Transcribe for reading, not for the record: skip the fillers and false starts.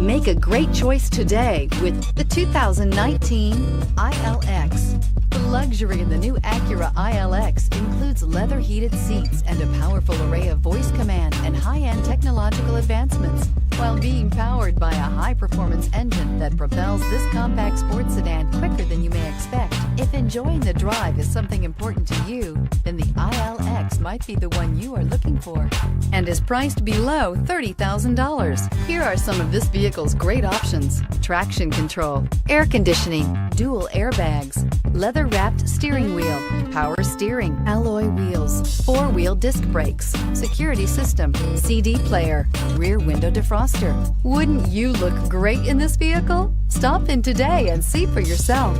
Make a great choice today with the 2019 ILX. The luxury in the new Acura ILX includes leather heated seats and a powerful array of voice command and high-end technological advancements, while being powered by a high-performance engine that propels this compact sports sedan quicker than you may expect. If enjoying the drive is something important to you, then the ILX might be the one you are looking for and is priced below $30,000. Here are some of this vehicle's great options: traction control, air conditioning, dual airbags, leather-wrapped steering wheel, power steering, alloy wheels, four-wheel disc brakes, security system, CD player, rear window defroster. Wouldn't you look great in this vehicle? Stop in today and see for yourself.